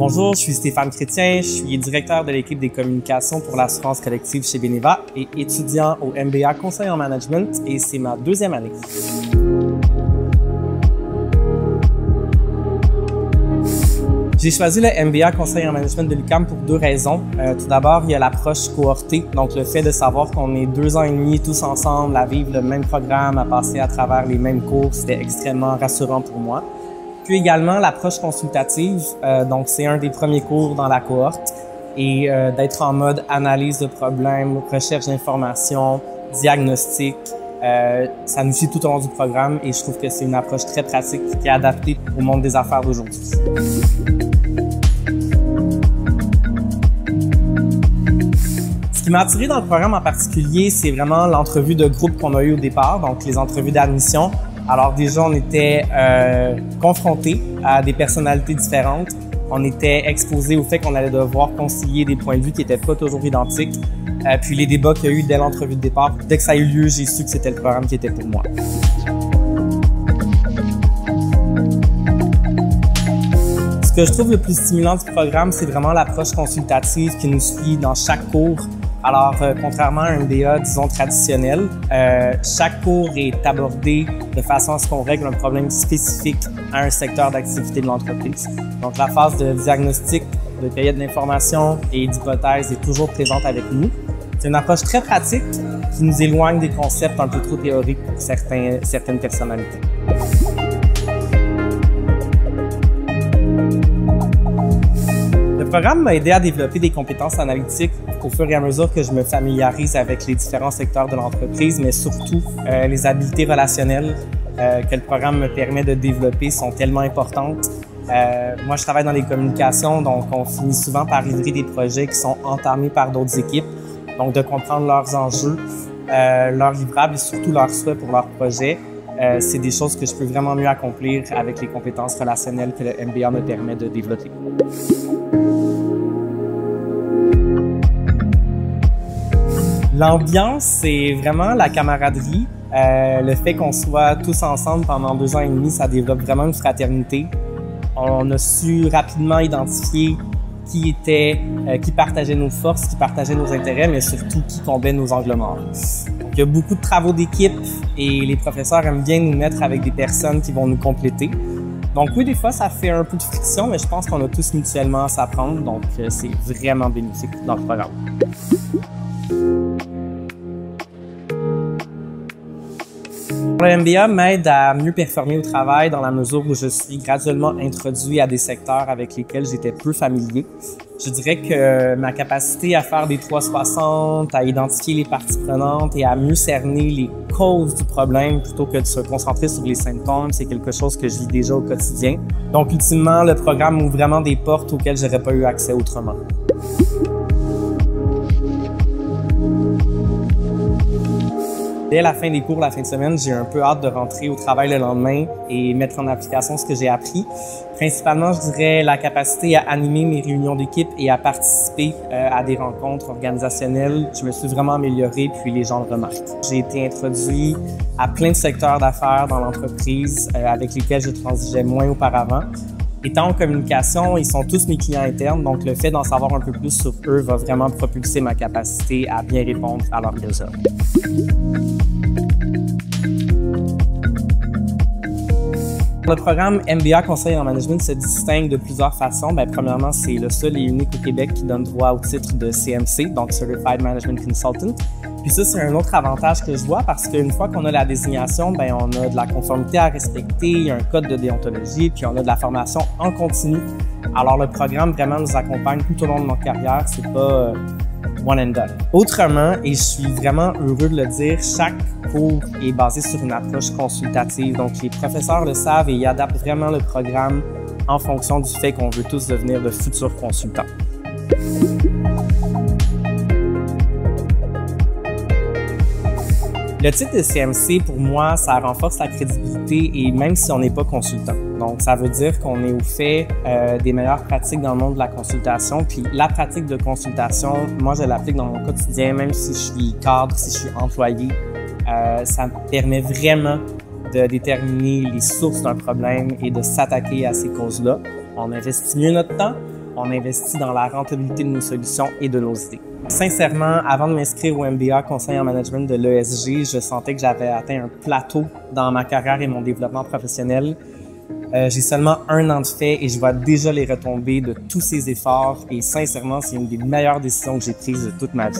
Bonjour, je suis Stéphane Chrétien, je suis directeur de l'équipe des communications pour l'assurance collective chez Beneva et étudiant au MBA Conseil en Management et c'est ma deuxième année. J'ai choisi le MBA Conseil en Management de l'UQAM pour deux raisons. Tout d'abord, il y a l'approche cohortée, donc le fait de savoir qu'on est 2 ans et demi tous ensemble à vivre le même programme, à passer à travers les mêmes cours, c'était extrêmement rassurant pour moi. Puis également l'approche consultative, donc c'est un des premiers cours dans la cohorte et d'être en mode analyse de problèmes, recherche d'informations, diagnostic, ça nous suit tout au long du programme et je trouve que c'est une approche très pratique qui est adaptée au monde des affaires d'aujourd'hui. Ce qui m'a attiré dans le programme en particulier, c'est vraiment l'entrevue de groupe qu'on a eu au départ, donc les entrevues d'admission. Alors déjà, on était confrontés à des personnalités différentes. On était exposés au fait qu'on allait devoir concilier des points de vue qui n'étaient pas toujours identiques. Puis les débats qu'il y a eu dès l'entrevue de départ, dès que ça a eu lieu, j'ai su que c'était le programme qui était pour moi. Ce que je trouve le plus stimulant du programme, c'est vraiment l'approche consultative qui nous suit dans chaque cours. Alors, contrairement à un MBA, disons, traditionnel, chaque cours est abordé de façon à ce qu'on règle un problème spécifique à un secteur d'activité de l'entreprise. Donc, la phase de diagnostic, de cueillette d'informations et d'hypothèses est toujours présente avec nous. C'est une approche très pratique qui nous éloigne des concepts un peu trop théoriques pour certaines personnalités. Le programme m'a aidé à développer des compétences analytiques au fur et à mesure que je me familiarise avec les différents secteurs de l'entreprise, mais surtout les habiletés relationnelles que le programme me permet de développer sont tellement importantes. Moi, je travaille dans les communications, donc on finit souvent par livrer des projets qui sont entamés par d'autres équipes. Donc, de comprendre leurs enjeux, leurs livrables et surtout leurs souhaits pour leurs projets, c'est des choses que je peux vraiment mieux accomplir avec les compétences relationnelles que le MBA me permet de développer. L'ambiance, c'est vraiment la camaraderie. Le fait qu'on soit tous ensemble pendant 2 ans et demi, ça développe vraiment une fraternité. On a su rapidement identifier qui partageait nos forces, qui partageait nos intérêts, mais surtout qui tombait nos angles morts. Donc, il y a beaucoup de travaux d'équipe et les professeurs aiment bien nous mettre avec des personnes qui vont nous compléter. Donc oui, des fois, ça fait un peu de friction, mais je pense qu'on a tous mutuellement à s'apprendre, donc c'est vraiment bénéfique dans le programme. Le MBA m'aide à mieux performer au travail dans la mesure où je suis graduellement introduit à des secteurs avec lesquels j'étais peu familier. Je dirais que ma capacité à faire des 360, à identifier les parties prenantes et à mieux cerner les causes du problème plutôt que de se concentrer sur les symptômes, c'est quelque chose que je vis déjà au quotidien. Donc, ultimement, le programme ouvre vraiment des portes auxquelles j'aurais pas eu accès autrement. Dès la fin des cours, la fin de semaine, j'ai un peu hâte de rentrer au travail le lendemain et mettre en application ce que j'ai appris. Principalement, je dirais la capacité à animer mes réunions d'équipe et à participer à des rencontres organisationnelles. Je me suis vraiment amélioré, puis les gens le remarquent. J'ai été introduit à plein de secteurs d'affaires dans l'entreprise avec lesquels je transigeais moins auparavant. Étant en communication, ils sont tous mes clients internes, donc le fait d'en savoir un peu plus sur eux va vraiment propulser ma capacité à bien répondre à leurs besoins. Le programme MBA Conseil en Management se distingue de plusieurs façons. Premièrement, c'est le seul et unique au Québec qui donne droit au titre de CMC, donc Certified Management Consultant. Puis ça, c'est un autre avantage que je vois parce qu'une fois qu'on a la désignation, on a de la conformité à respecter, il y a un code de déontologie, puis on a de la formation en continu. Alors le programme vraiment nous accompagne tout au long de notre carrière, c'est pas one and done. Autrement, et je suis vraiment heureux de le dire, chaque cours est basé sur une approche consultative. Donc les professeurs le savent et ils adaptent vraiment le programme en fonction du fait qu'on veut tous devenir de futurs consultants. Le titre de CMC, pour moi, ça renforce la crédibilité et même si on n'est pas consultant. Donc, ça veut dire qu'on est au fait des meilleures pratiques dans le monde de la consultation. Puis, la pratique de consultation, moi, je l'applique dans mon quotidien, même si je suis cadre, si je suis employé. Ça me permet vraiment de déterminer les sources d'un problème et de s'attaquer à ces causes-là. On investit mieux notre temps, on investit dans la rentabilité de nos solutions et de nos idées. Sincèrement, avant de m'inscrire au MBA Conseil en management de l'ESG, je sentais que j'avais atteint un plateau dans ma carrière et mon développement professionnel. J'ai seulement 1 an de fait et je vois déjà les retombées de tous ces efforts et sincèrement, c'est une des meilleures décisions que j'ai prises de toute ma vie.